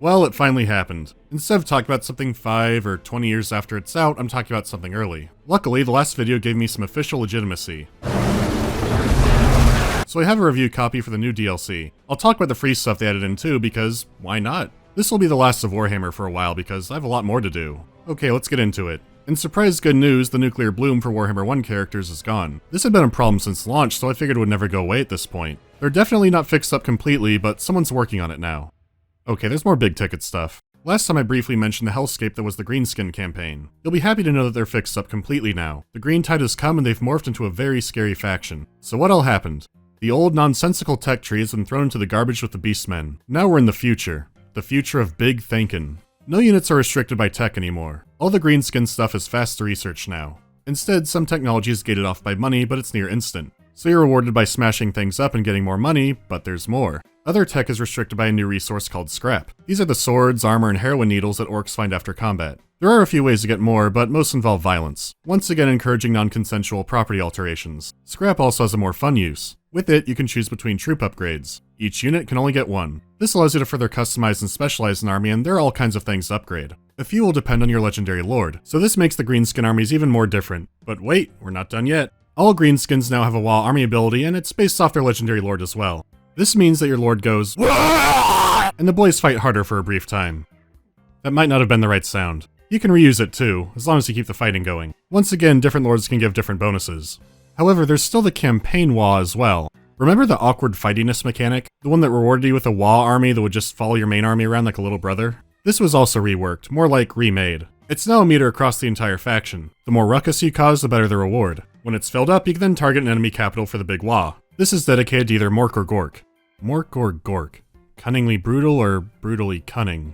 Well, it finally happened. Instead of talking about something 5 or 20 years after it's out, I'm talking about something early. Luckily, the last video gave me some official legitimacy. So I have a review copy for the new DLC. I'll talk about the free stuff they added in too, because why not? This will be the last of Warhammer for a while because I have a lot more to do. Okay, let's get into it. In surprise good news, the nuclear bloom for Warhammer 1 characters is gone. This had been a problem since launch, so I figured it would never go away at this point. They're definitely not fixed up completely, but someone's working on it now. Okay, there's more big ticket stuff. Last time I briefly mentioned the hellscape that was the Greenskin campaign. You'll be happy to know that they're fixed up completely now. The green tide has come and they've morphed into a very scary faction. So what all happened? The old nonsensical tech tree has been thrown into the garbage with the beastmen. Now we're in the future. The future of big thinkin'. No units are restricted by tech anymore. All the Greenskin stuff is fast to research now. Instead, some technology is gated off by money, but it's near instant. So you're rewarded by smashing things up and getting more money, but there's more. Other tech is restricted by a new resource called scrap. These are the swords, armor, and heroin needles that orcs find after combat. There are a few ways to get more, but most involve violence. Once again encouraging non-consensual property alterations. Scrap also has a more fun use. With it, you can choose between troop upgrades. Each unit can only get one. This allows you to further customize and specialize an army, and there are all kinds of things to upgrade. A few will depend on your legendary lord, so this makes the Greenskin armies even more different. But wait, we're not done yet. All Greenskins now have a WoW army ability, and it's based off their legendary lord as well. This means that your lord goes and the boys fight harder for a brief time. That might not have been the right sound. You can reuse it too, as long as you keep the fighting going. Once again, different lords can give different bonuses. However, there's still the campaign WoW as well. Remember the awkward fightiness mechanic? The one that rewarded you with a WoW army that would just follow your main army around like a little brother? This was also reworked, more like remade. It's now a meter across the entire faction. The more ruckus you cause, the better the reward. When it's filled up, you can then target an enemy capital for the big WoW. This is dedicated to either Mork or Gork. Mork or Gork? Cunningly brutal or brutally cunning?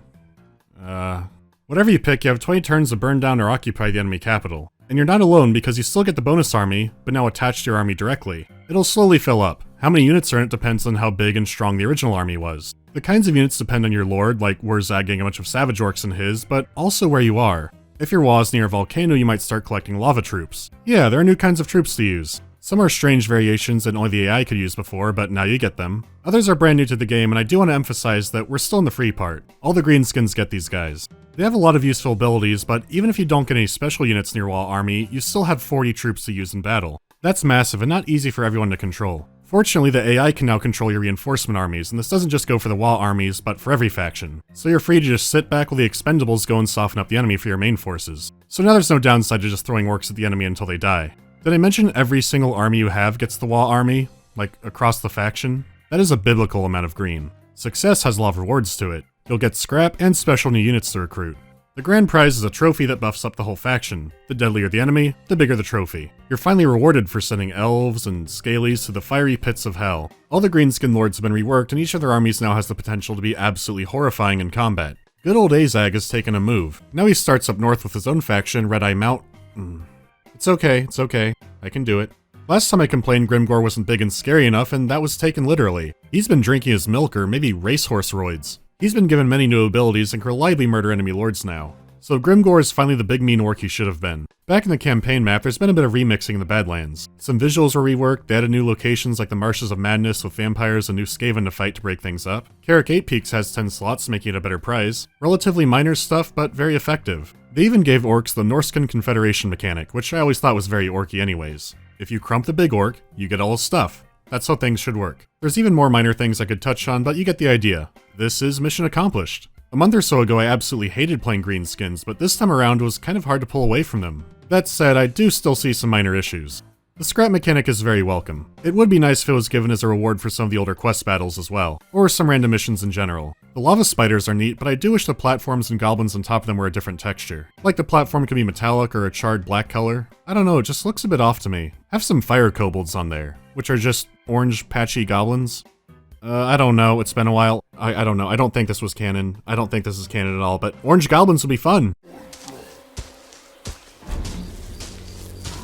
Whatever you pick, you have 20 turns to burn down or occupy the enemy capital. And you're not alone because you still get the bonus army, but now attached to your army directly. It'll slowly fill up. How many units are in it depends on how big and strong the original army was. The kinds of units depend on your lord, like Wurzag getting a bunch of savage orcs in his, but also where you are. If your WoW is near a volcano, you might start collecting lava troops. Yeah, there are new kinds of troops to use. Some are strange variations that only the AI could use before, but now you get them. Others are brand new to the game, and I do want to emphasize that we're still in the free part. All the Greenskins get these guys. They have a lot of useful abilities, but even if you don't get any special units in your WoW army, you still have 40 troops to use in battle. That's massive and not easy for everyone to control. Fortunately, the AI can now control your reinforcement armies, and this doesn't just go for the WoW armies, but for every faction. So you're free to just sit back while the expendables go and soften up the enemy for your main forces. So now there's no downside to just throwing orcs at the enemy until they die. Did I mention every single army you have gets the WoW army? Like, across the faction? That is a biblical amount of green. Success has a lot of rewards to it. You'll get scrap and special new units to recruit. The grand prize is a trophy that buffs up the whole faction. The deadlier the enemy, the bigger the trophy. You're finally rewarded for sending elves and scalies to the fiery pits of hell. All the Greenskin lords have been reworked, and each of their armies now has the potential to be absolutely horrifying in combat. Good old Azag has taken a move. Now he starts up north with his own faction, Red Eye Mount. It's okay. I can do it. Last time I complained Grimgor wasn't big and scary enough, and that was taken literally. He's been drinking his milk or maybe racehorse roids. He's been given many new abilities and can reliably murder enemy lords now. So Grimgor is finally the big mean orc he should have been. Back in the campaign map, there's been a bit of remixing in the Badlands. Some visuals were reworked, they added new locations like the Marshes of Madness with vampires and new Skaven to fight to break things up. Carrick 8 Peaks has 10 slots, making it a better prize. Relatively minor stuff, but very effective. They even gave orcs the Norscan Confederation mechanic, which I always thought was very orky anyways. If you crump the big orc, you get all his stuff. That's how things should work. There's even more minor things I could touch on, but you get the idea. This is mission accomplished. A month or so ago I absolutely hated playing Greenskins, but this time around it was kind of hard to pull away from them. That said, I do still see some minor issues. The scrap mechanic is very welcome. It would be nice if it was given as a reward for some of the older quest battles as well, or some random missions in general. The lava spiders are neat, but I do wish the platforms and goblins on top of them were a different texture. Like the platform could be metallic or a charred black color. I don't know, it just looks a bit off to me. Have some fire kobolds on there, which are just orange patchy goblins. I don't know, it's been a while. I don't know, I don't think this was canon. I don't think this is canon at all, but orange goblins will be fun!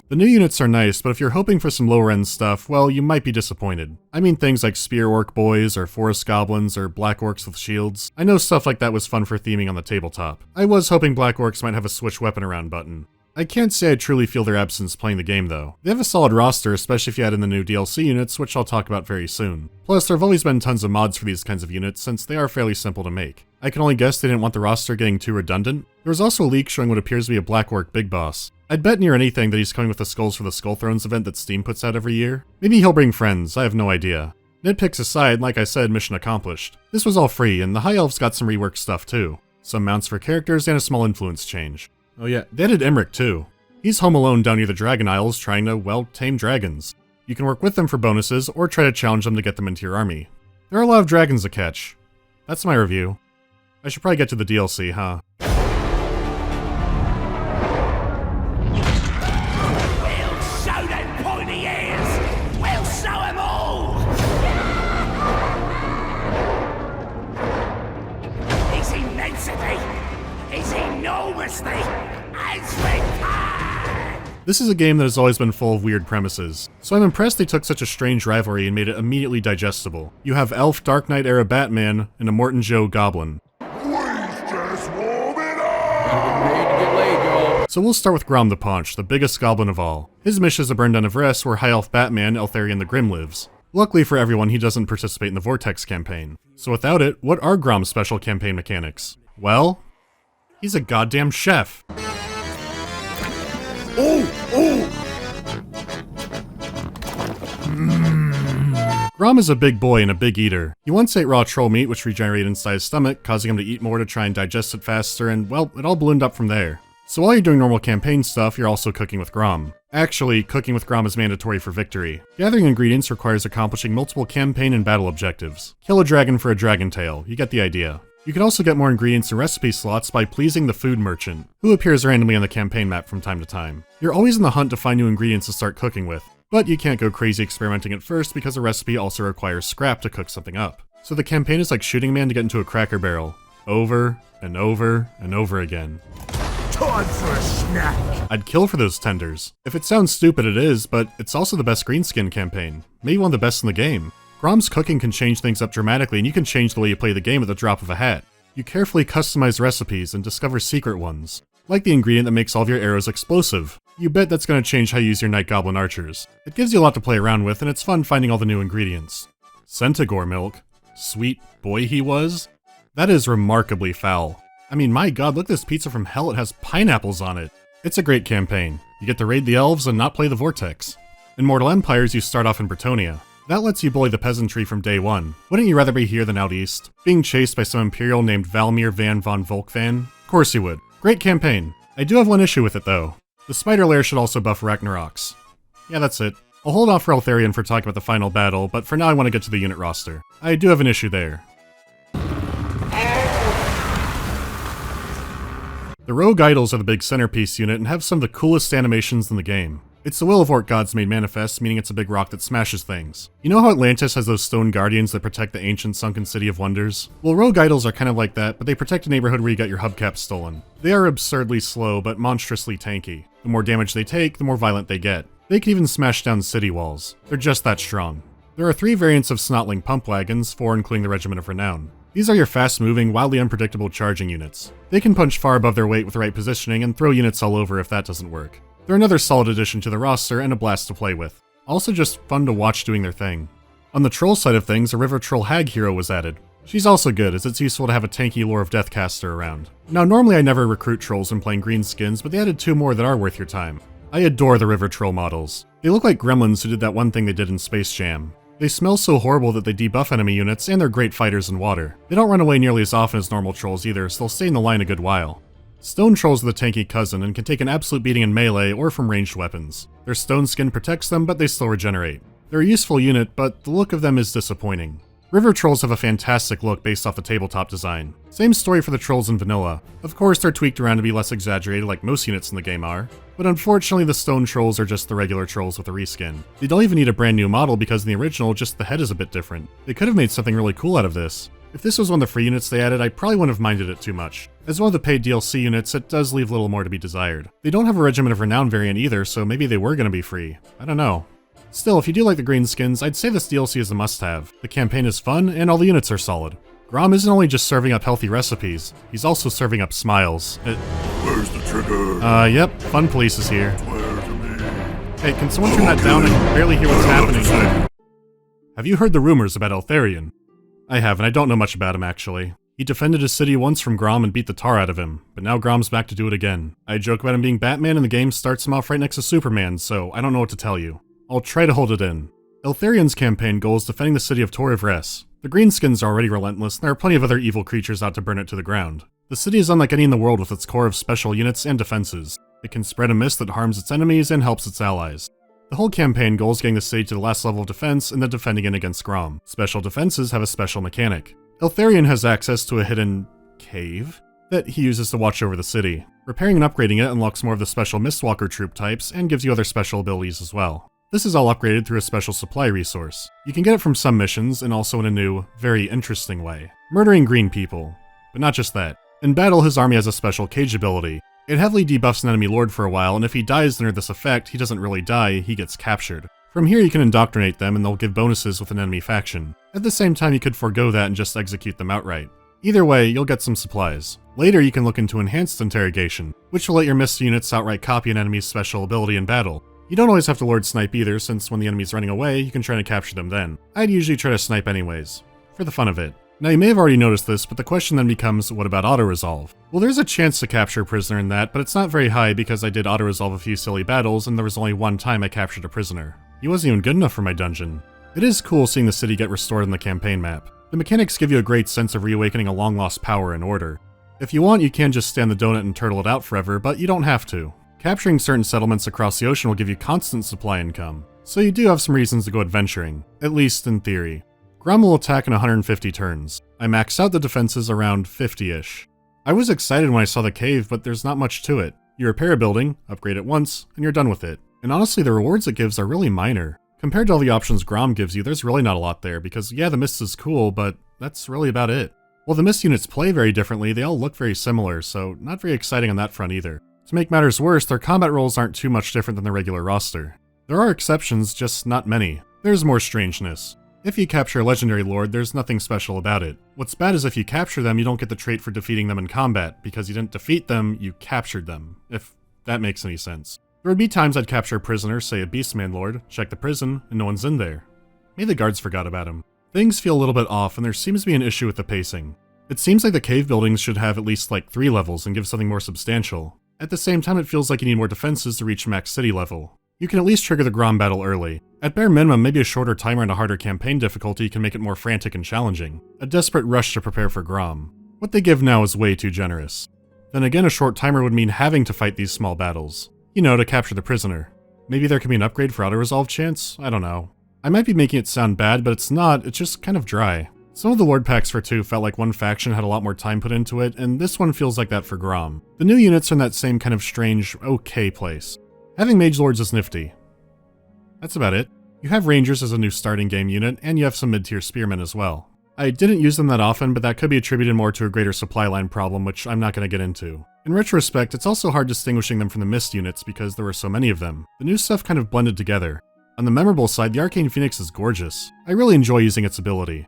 The new units are nice, but if you're hoping for some lower end stuff, well, you might be disappointed. I mean things like spear orc boys, or forest goblins, or black orcs with shields. I know stuff like that was fun for theming on the tabletop. I was hoping black orcs might have a switch weapon around button. I can't say I truly feel their absence playing the game though. They have a solid roster, especially if you add in the new DLC units, which I'll talk about very soon. Plus, there have always been tons of mods for these kinds of units, since they are fairly simple to make. I can only guess they didn't want the roster getting too redundant. There was also a leak showing what appears to be a Black Orc Big Boss. I'd bet near anything that he's coming with the Skulls for the Skull Thrones event that Steam puts out every year. Maybe he'll bring friends, I have no idea. Nitpicks aside, like I said, mission accomplished. This was all free, and the High Elves got some rework stuff too. Some mounts for characters and a small influence change. Oh yeah, they added Emmerich too. He's home alone down near the Dragon Isles trying to, well, tame dragons. You can work with them for bonuses, or try to challenge them to get them into your army. There are a lot of dragons to catch. That's my review. I should probably get to the DLC, huh? We'll show them pointy ears! We'll show them all! His immensity, his enormously, has returned! This is a game that has always been full of weird premises, so I'm impressed they took such a strange rivalry and made it immediately digestible. You have Elf Dark Knight era Batman and a Morton Joe Goblin. So we'll start with Grom the Paunch, the biggest goblin of all. His mission is to burn down Everest where High Elf Batman, Eltharion the Grim, lives. Luckily for everyone, he doesn't participate in the Vortex campaign. So without it, what are Grom's special campaign mechanics? Well, he's a goddamn chef. Grom is a big boy and a big eater. He once ate raw troll meat which regenerated inside his stomach, causing him to eat more to try and digest it faster, and well, it all ballooned up from there. So while you're doing normal campaign stuff, you're also cooking with Grom. Actually, cooking with Grom is mandatory for victory. Gathering ingredients requires accomplishing multiple campaign and battle objectives. Kill a dragon for a dragon tail, you get the idea. You can also get more ingredients and recipe slots by pleasing the food merchant, who appears randomly on the campaign map from time to time. You're always in the hunt to find new ingredients to start cooking with, but you can't go crazy experimenting at first because a recipe also requires scrap to cook something up. So the campaign is like shooting a man to get into a Cracker Barrel, over and over and over again. Time for a snack! I'd kill for those tenders. If it sounds stupid, it is, but it's also the best Greenskin campaign, maybe one of the best in the game. Grom's cooking can change things up dramatically, and you can change the way you play the game at the drop of a hat. You carefully customize recipes and discover secret ones, like the ingredient that makes all of your arrows explosive. You bet that's going to change how you use your Night Goblin archers. It gives you a lot to play around with, and it's fun finding all the new ingredients. Centaur milk? Sweet boy he was? That is remarkably foul. I mean, my god, look at this pizza from hell, it has pineapples on it. It's a great campaign. You get to raid the elves and not play the Vortex. In Mortal Empires, you start off in Bretonnia. That lets you bully the peasantry from day one. Wouldn't you rather be here than out east? Being chased by some Imperial named Valmir van von Volkvan? Of course you would. Great campaign. I do have one issue with it though. The Spider Lair should also buff Ragnaroks. Yeah, that's it. I'll hold off for Eltharion for talking about the final battle, but for now I want to get to the unit roster. I do have an issue there. The Rogue Idols are the big centerpiece unit and have some of the coolest animations in the game. It's the Will of Orc gods made manifest, meaning it's a big rock that smashes things. You know how Atlantis has those stone guardians that protect the ancient sunken city of wonders? Well, Rogue Idols are kind of like that, but they protect a neighborhood where you got your hubcaps stolen. They are absurdly slow, but monstrously tanky. The more damage they take, the more violent they get. They can even smash down city walls. They're just that strong. There are 3 variants of Snotling pump wagons, 4 including the Regiment of Renown. These are your fast-moving, wildly unpredictable charging units. They can punch far above their weight with the right positioning and throw units all over if that doesn't work. They're another solid addition to the roster and a blast to play with. Also just fun to watch doing their thing. On the troll side of things, a River Troll Hag hero was added. She's also good, as it's useful to have a tanky Lore of Deathcaster around. Now normally I never recruit trolls when playing Greenskins, but they added 2 more that are worth your time. I adore the River Troll models. They look like gremlins who did that one thing they did in Space Jam. They smell so horrible that they debuff enemy units, and they're great fighters in water. They don't run away nearly as often as normal trolls either, so they'll stay in the line a good while. Stone trolls are the tanky cousin and can take an absolute beating in melee or from ranged weapons. Their stone skin protects them, but they still regenerate. They're a useful unit, but the look of them is disappointing. River trolls have a fantastic look based off the tabletop design. Same story for the trolls in vanilla. Of course, they're tweaked around to be less exaggerated like most units in the game are, but unfortunately the stone trolls are just the regular trolls with a reskin. They don't even need a brand new model because in the original, just the head is a bit different. They could have made something really cool out of this. If this was one of the free units they added, I probably wouldn't have minded it too much. As one of the paid DLC units, it does leave little more to be desired. They don't have a Regiment of Renown variant either, so maybe they were going to be free. I don't know. Still, if you do like the Greenskins, I'd say this DLC is a must-have. The campaign is fun, and all the units are solid. Grom isn't only just serving up healthy recipes, he's also serving up smiles. Where's the trigger? Yep, Fun Police is here. Swear to me. Hey, can someone turn that down? I can barely hear what's happening. Have you heard the rumors about Eltharion? I haven't, I don't know much about him actually. He defended his city once from Grom and beat the tar out of him, but now Grom's back to do it again. I joke about him being Batman and the game starts him off right next to Superman, so I don't know what to tell you. I'll try to hold it in. Eltharion's campaign goal is defending the city of Tor of Res. The Greenskins are already relentless, and there are plenty of other evil creatures out to burn it to the ground. The city is unlike any in the world with its core of special units and defenses. It can spread a mist that harms its enemies and helps its allies. The whole campaign goal is getting the city to the last level of defense and then defending it against Grom. Special defenses have a special mechanic. Eltharion has access to a hidden cave that he uses to watch over the city. Repairing and upgrading it unlocks more of the special Mistwalker troop types and gives you other special abilities as well. This is all upgraded through a special supply resource. You can get it from some missions, and also in a new, very interesting way. Murdering green people. But not just that. In battle, his army has a special cage ability. It heavily debuffs an enemy lord for a while, and if he dies under this effect, he doesn't really die, he gets captured. From here you can indoctrinate them and they'll give bonuses with an enemy faction. At the same time you could forego that and just execute them outright. Either way, you'll get some supplies. Later you can look into enhanced interrogation, which will let your missed units outright copy an enemy's special ability in battle. You don't always have to lord snipe either, since when the enemy's running away, you can try to capture them then. I'd usually try to snipe anyways, for the fun of it. Now you may have already noticed this, but the question then becomes, what about auto-resolve? Well, there's a chance to capture a prisoner in that, but it's not very high because I did auto-resolve a few silly battles and there was only one time I captured a prisoner. He wasn't even good enough for my dungeon. It is cool seeing the city get restored in the campaign map. The mechanics give you a great sense of reawakening a long-lost power and order. If you want, you can just stand the donut and turtle it out forever, but you don't have to. Capturing certain settlements across the ocean will give you constant supply income, so you do have some reasons to go adventuring, at least in theory. Grom will attack in 150 turns. I maxed out the defenses around 50-ish. I was excited when I saw the cave, but there's not much to it. You repair a building, upgrade it once, and you're done with it. And honestly, the rewards it gives are really minor. Compared to all the options Grom gives you, there's really not a lot there, because yeah, the mist is cool, but that's really about it. While the mist units play very differently, they all look very similar, so not very exciting on that front either. To make matters worse, their combat roles aren't too much different than the regular roster. There are exceptions, just not many. There's more strangeness. If you capture a legendary lord, there's nothing special about it. What's bad is if you capture them, you don't get the trait for defeating them in combat, because you didn't defeat them, you captured them, if that makes any sense. There would be times I'd capture a prisoner, say a beastman lord, check the prison, and no one's in there. Maybe the guards forgot about him. Things feel a little bit off, and there seems to be an issue with the pacing. It seems like the cave buildings should have at least like 3 levels and give something more substantial. At the same time, it feels like you need more defenses to reach max city level. You can at least trigger the Grom battle early. At bare minimum, maybe a shorter timer and a harder campaign difficulty can make it more frantic and challenging. A desperate rush to prepare for Grom. What they give now is way too generous. Then again, a short timer would mean having to fight these small battles. You know, to capture the prisoner. Maybe there can be an upgrade for auto-resolve chance? I don't know. I might be making it sound bad, but it's not, it's just kind of dry. Some of the Lord packs for 2 felt like one faction had a lot more time put into it, and this one feels like that for Grom. The new units are in that same kind of strange, okay place. Having Mage Lords is nifty. That's about it. You have Rangers as a new starting game unit, and you have some mid-tier Spearmen as well. I didn't use them that often, but that could be attributed more to a greater supply line problem, which I'm not going to get into. In retrospect, it's also hard distinguishing them from the Mist units because there were so many of them. The new stuff kind of blended together. On the memorable side, the Arcane Phoenix is gorgeous. I really enjoy using its ability.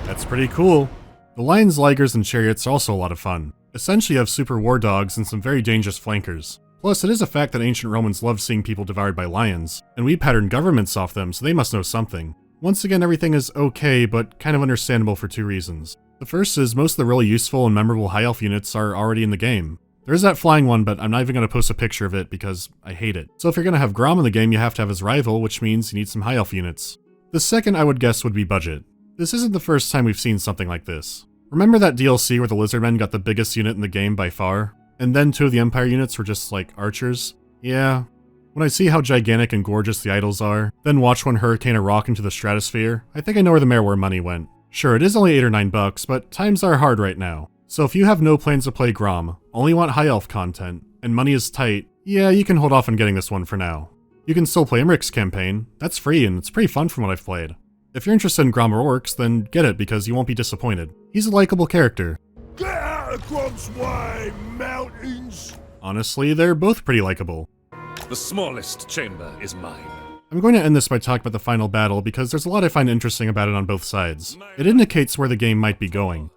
That's pretty cool. The Lions, Ligers, and Chariots are also a lot of fun. Essentially you have super war dogs and some very dangerous flankers. Plus, it is a fact that ancient Romans loved seeing people devoured by lions, and we patterned governments off them, so they must know something. Once again, everything is okay, but kind of understandable for 2 reasons. The first is most of the really useful and memorable High Elf units are already in the game. There is that flying one, but I'm not even going to post a picture of it because I hate it. So if you're going to have Grom in the game, you have to have his rival, which means you need some High Elf units. The second I would guess would be budget. This isn't the first time we've seen something like this. Remember that DLC where the Lizardmen got the biggest unit in the game by far? And then 2 of the Empire units were just like archers? Yeah. When I see how gigantic and gorgeous the idols are, then watch one hurricane a rock into the stratosphere, I think I know where the Mareware money went. Sure, it is only $8 or $9, but times are hard right now. So if you have no plans to play Grom, only want High Elf content, and money is tight, yeah, you can hold off on getting this one for now. You can still play Imric's campaign. That's free and it's pretty fun from what I've played. If you're interested in Grom or Orcs, then get it because you won't be disappointed. He's a likable character. Get out of Grom's way, mountains! Honestly, they're both pretty likable. The smallest chamber is mine. I'm going to end this by talking about the final battle because there's a lot I find interesting about it on both sides. It indicates where the game might be going.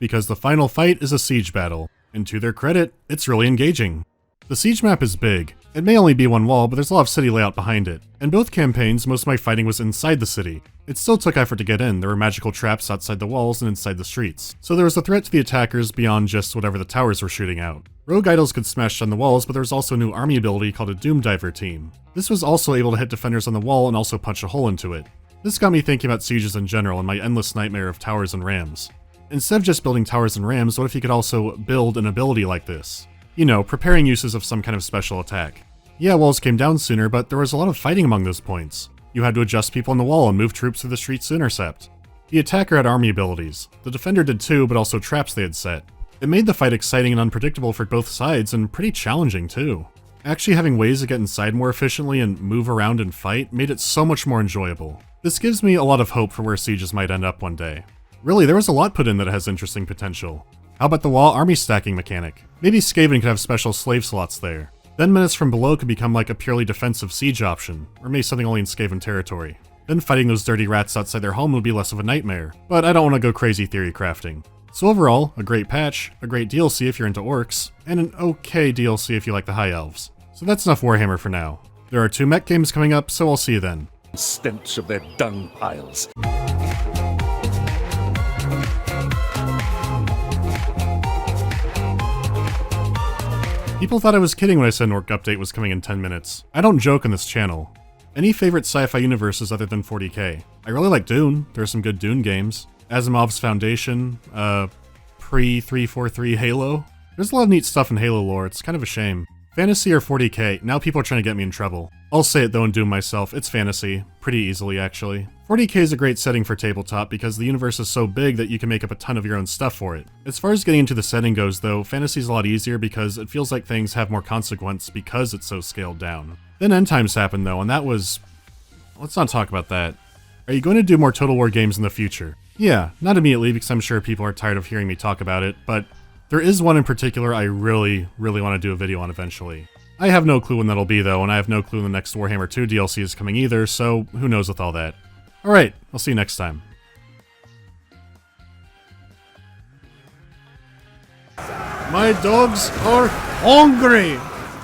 Because the final fight is a siege battle, and to their credit, it's really engaging. The siege map is big. It may only be one wall, but there's a lot of city layout behind it. In both campaigns, most of my fighting was inside the city. It still took effort to get in. There were magical traps outside the walls and inside the streets. So there was a threat to the attackers beyond just whatever the towers were shooting out. Rogue idols could smash down the walls, but there was also a new army ability called a Doom Diver team. This was also able to hit defenders on the wall and also punch a hole into it. This got me thinking about sieges in general and my endless nightmare of towers and rams. Instead of just building towers and rams, what if you could also build an ability like this? You know, preparing uses of some kind of special attack. Yeah, walls came down sooner, but there was a lot of fighting among those points. You had to adjust people on the wall and move troops through the streets to intercept. The attacker had army abilities. The defender did too, but also traps they had set. It made the fight exciting and unpredictable for both sides, and pretty challenging too. Actually having ways to get inside more efficiently and move around and fight made it so much more enjoyable. This gives me a lot of hope for where sieges might end up one day. Really, there was a lot put in that has interesting potential. How about the wall army stacking mechanic? Maybe Skaven could have special slave slots there. Then menace from below could become like a purely defensive siege option, or maybe something only in Skaven territory. Then fighting those dirty rats outside their home would be less of a nightmare, but I don't want to go crazy theory crafting. So overall, a great patch, a great DLC if you're into orcs, and an okay DLC if you like the high elves. So that's enough Warhammer for now. There are 2 mech games coming up, so I'll see you then. Stench of their dung piles. People thought I was kidding when I said an orc update was coming in 10 minutes. I don't joke on this channel. Any favorite sci-fi universes other than 40k? I really like Dune. There are some good Dune games. Asimov's Foundation, pre-343 Halo. There's a lot of neat stuff in Halo lore, it's kind of a shame. Fantasy or 40k, now people are trying to get me in trouble. I'll say it though and Doom myself, it's fantasy. Pretty easily actually. 40k is a great setting for tabletop because the universe is so big that you can make up a ton of your own stuff for it. As far as getting into the setting goes though, fantasy's a lot easier because it feels like things have more consequence because it's so scaled down. Then end times happened though, and that was... let's not talk about that. Are you going to do more Total War games in the future? Yeah, not immediately because I'm sure people are tired of hearing me talk about it, but there is one in particular I really want to do a video on eventually. I have no clue when that'll be though, and I have no clue when the next Warhammer 2 DLC is coming either, so who knows with all that. Alright, I'll see you next time. My dogs are hungry!